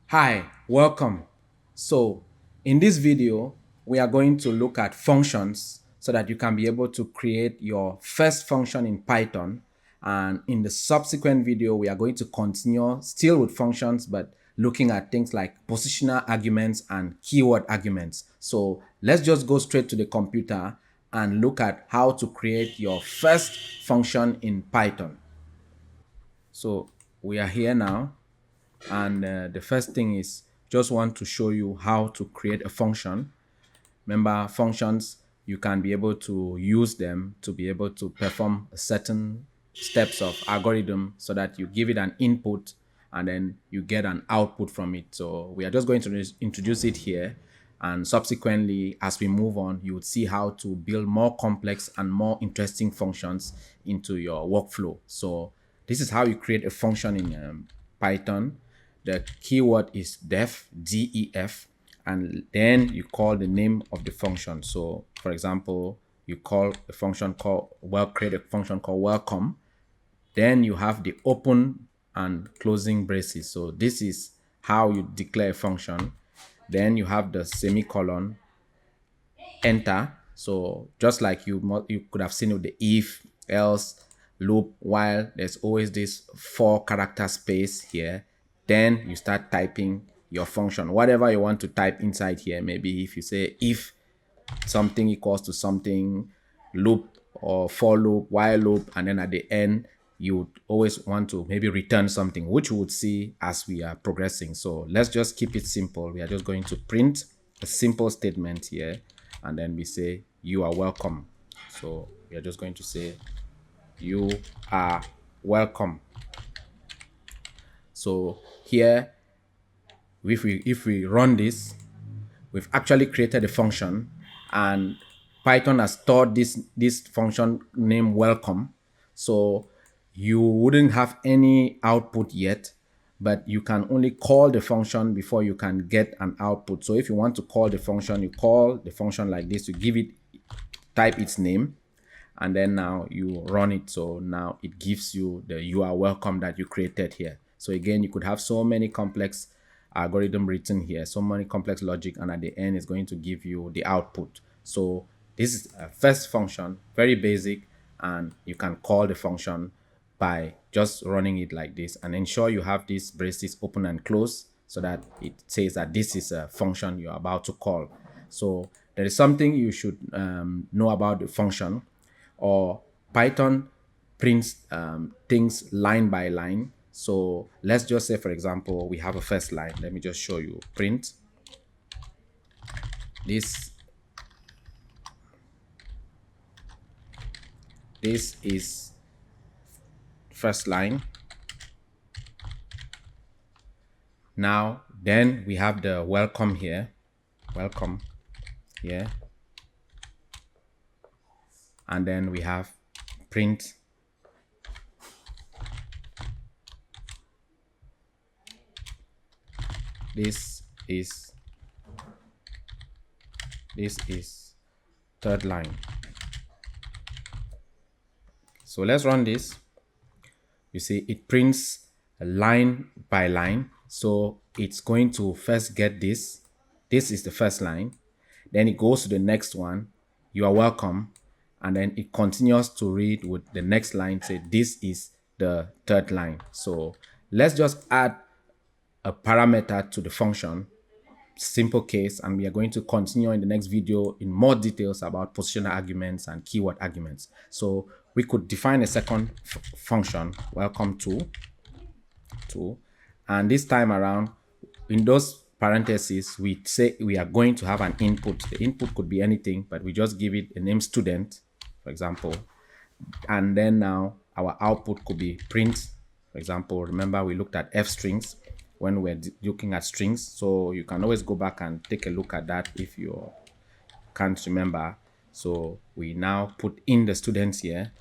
Hi, welcome. So in this video, we are going to look at functions so that you can be able to create your first function in Python. And in the subsequent video, we are going to continue still with functions, but looking at things like positional arguments and keyword arguments. So let's just go straight to the computer and look at how to create your first function in Python. So we are here now. And the first thing is just want to show you how to create a function. Remember, functions, you can be able to use them to be able to perform certain steps of algorithm so that you give it an input and then you get an output from it. So we are just going to introduce it here, and subsequently as we move on you would see how to build more complex and more interesting functions into your workflow. So this is how you create a function in Python. The keyword is def, and then you call the name of the function. So for example, you call a function called create a function called welcome. Then you have the open and closing braces. So this is how you declare a function. Then you have the semicolon, enter. So just like you could have seen with the if, else, loop, while, there's always this 4-character space here. Then you start typing your function, whatever you want to type inside here. Maybe if you say if something equals to something, loop or for loop, while loop, and then at the end you would always want to maybe return something, which we would see as we are progressing. So let's just keep it simple. We are just going to print a simple statement here, and then we say you are welcome. So we are just going to say you are welcome. So here, if we run this, we've actually created a function, and Python has stored this function named welcome. So you wouldn't have any output yet, but you can only call the function before you can get an output. So if you want to call the function, you call the function like this, you give it, type its name, and then now you run it. So now it gives you the you are welcome that you created here. So again, you could have so many complex algorithm written here, so many complex logic, and at the end it's going to give you the output. So this is a first function, very basic, and you can call the function by just running it like this, and ensure you have these braces open and close so that it says that this is a function you're about to call. So there is something you should know about the function, or Python prints things line by line. So let's just say, for example, we have a first line. Let me just show you. Print this. This is first line. Now, then we have the welcome here. Welcome here. And then we have print this is third line. So let's run this. You see it prints line by line. So it's going to first get this. This is the first line. Then it goes to the next one. You are welcome. And then it continues to read with the next line. Say this is the third line. So let's just add a parameter to the function, simple case, and we are going to continue in the next video in more details about positional arguments and keyword arguments. So we could define a second function, welcome to, and this time around in those parentheses we say we are going to have an input. The input could be anything, but we just give it a name student, for example, and then now our output could be print. For example, remember we looked at f strings when we're looking at strings, so you can always go back and take a look at that if you can't remember. So we now put in the students here.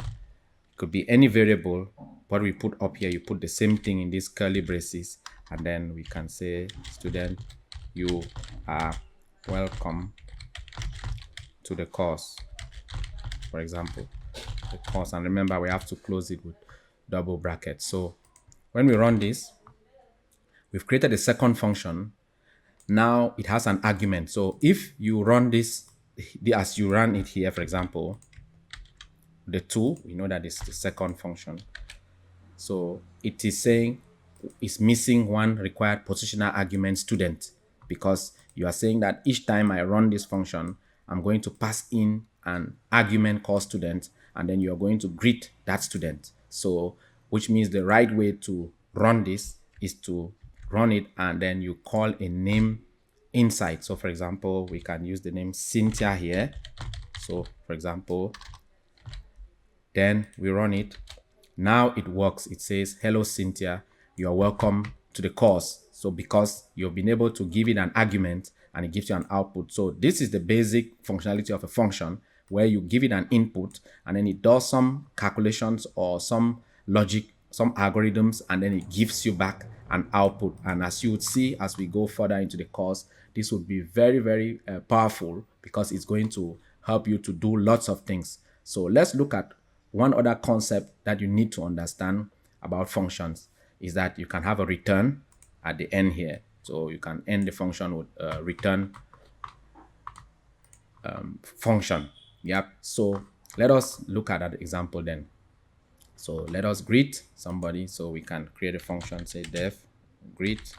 It could be any variable. What we put up here, you put the same thing in these curly braces, and then we can say student, you are welcome to the course, for example, the course. And remember, we have to close it with double brackets. So when we run this, We've created a second function. Now it has an argument. So if you run this, as you run it here, for example, the 2, we know that is the second function. So it is saying it's missing one required positional argument student, because you are saying that each time I run this function, I'm going to pass in an argument called student, and then you're going to greet that student. So which means the right way to run this is to run it and then you call a name inside. So for example, we can use the name Cynthia here. So for example, then we run it. Now it works. It says, hello, Cynthia, you are welcome to the course. So because you've been able to give it an argument and it gives you an output. So this is the basic functionality of a function, where you give it an input and then it does some calculations or some logic, some algorithms, and then it gives you back an output. And as you would see as we go further into the course, this would be very, very powerful, because it's going to help you to do lots of things. So let's look at one other concept that you need to understand about functions, is that you can have a return at the end here. So you can end the function with a return function. Yep. So let us look at that example then. So let us greet somebody. So we can create a function, say def greet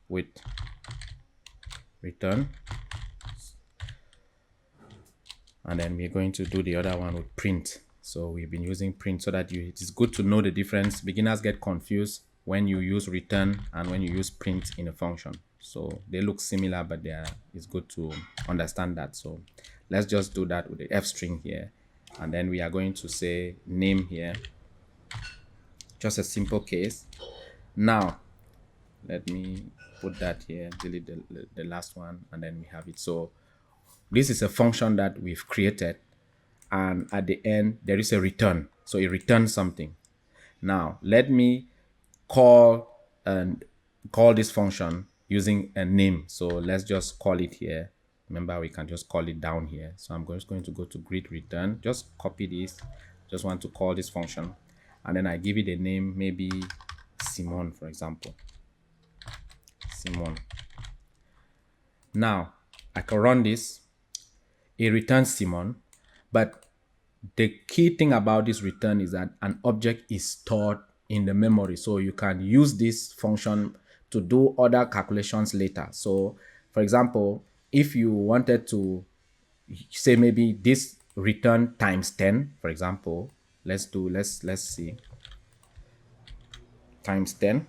with return. And then we're going to do the other one with print. So we've been using print so that it is good to know the difference. Beginners get confused when you use return and when you use print in a function. So they look similar, but it's good to understand that. So let's just do that with the f string here. And then we are going to say name here. Just a simple case. Now, let me put that here, delete the last one, and then we have it. So this is a function that we've created, and at the end there is a return. So it returns something. Now let me call this function using a name. So let's just call it here. Remember, we can just call it down here. So I'm just going to go to greet return, just copy this, just want to call this function, and then I give it a name, maybe Simon, for example. Simon. Now I can run this. It returns Simon, but the key thing about this return is that an object is stored in the memory. So you can use this function to do other calculations later. So for example, if you wanted to say maybe this return times 10, for example, let's see, times 10,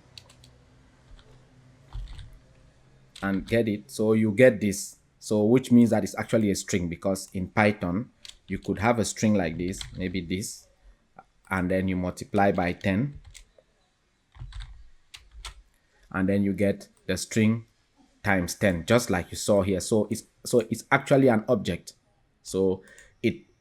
and get it. So you get this. So which means that it's actually a string, because in Python, you could have a string like this, maybe this, and then you multiply by 10, and then you get the string times 10, just like you saw here. So it's actually an object. So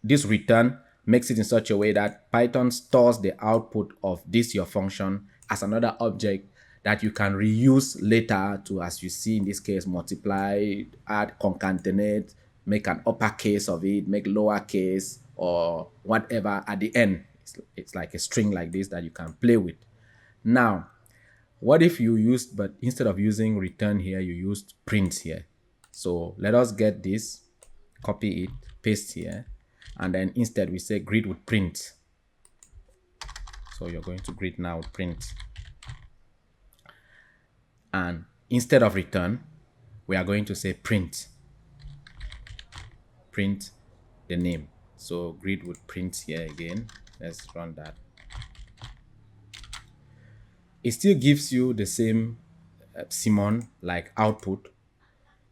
this return makes it in such a way that Python stores the output of this your function as another object that you can reuse later to, as you see in this case, multiply, add, concatenate, make an uppercase of it, make lowercase, or whatever at the end. It's like a string like this that you can play with. Now, what if you used, but instead of using return here, you used print here? So let us get this, copy it, paste here, and then instead we say greet with print. So you're going to greet now with print. And instead of return, we are going to say print the name. So greet with print here again. Let's run that. It still gives you the same Simon like output,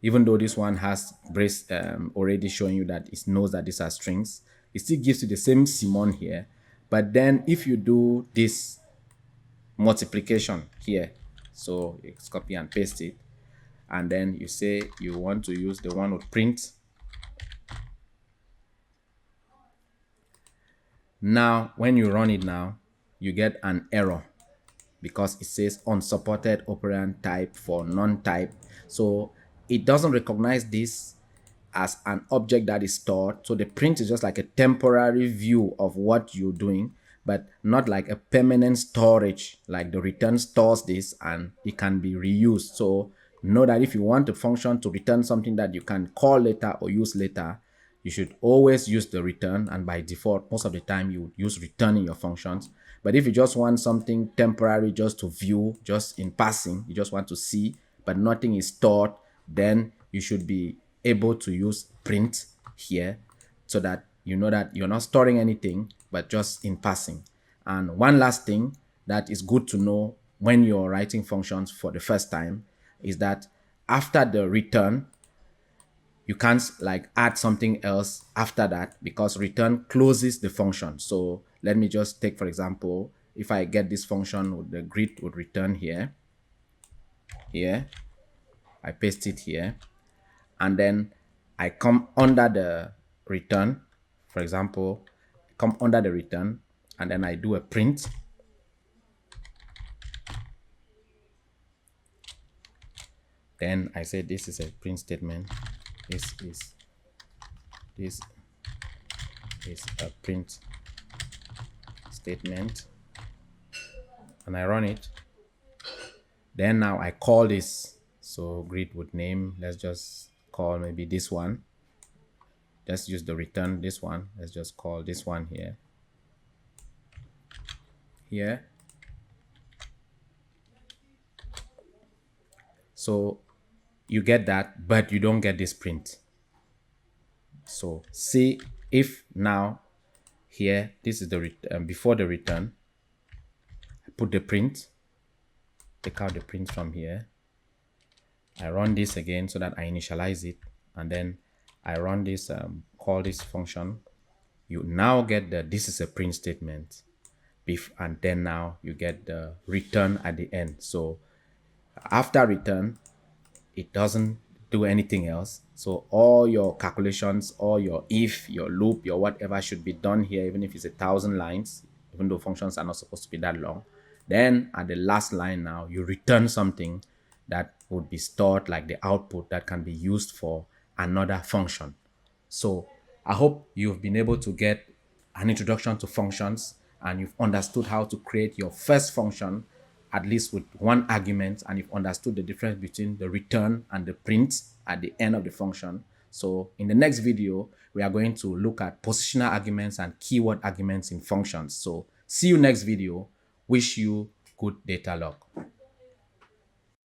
even though this one has brace already showing you that it knows that these are strings. It still gives you the same Simon here, but then if you do this multiplication here, so it's copy and paste it, and then you say you want to use the one with print. Now when you run it now, you get an error because it says unsupported operand type for non-type. So it doesn't recognize this as an object that is stored. So the print is just like a temporary view of what you're doing, but not like a permanent storage, like the return stores this and it can be reused. So know that if you want a function to return something that you can call later or use later, you should always use the return, and by default most of the time you would use return in your functions. But if you just want something temporary, just to view, just in passing, you just want to see but nothing is stored, then you should be able to use print here, so that you know that you're not storing anything but just in passing. And one last thing that is good to know when you're writing functions for the first time is that after the return, you can't like add something else after that, because return closes the function. So let me just take, for example, if I get this function with the greet would return here, I paste it here, and then I come under the return, for example, come under the return, and then I do a print. Then I say this is a print statement. This is a print statement, and I run it. Then now I call this. So greet with name. Let's just call maybe this one. Just use the return this one. Let's just call this one here. So you get that, but you don't get this print. So see if now here, this is the before the return, I put the print, take out the print from here, I run this again so that I initialize it, and then I run this, call this function. You now get the this is a print statement, and then now you get the return at the end. So after return, it doesn't do anything else. So all your calculations, all your if, your loop, your whatever should be done here, even if it's 1,000 lines, even though functions are not supposed to be that long. Then at the last line now, you return something that would be stored like the output that can be used for another function. So I hope you've been able to get an introduction to functions, and you've understood how to create your first function, at least with one argument, and you've understood the difference between the return and the print at the end of the function. So in the next video, we are going to look at positional arguments and keyword arguments in functions. So see you next video. Wish you good data luck.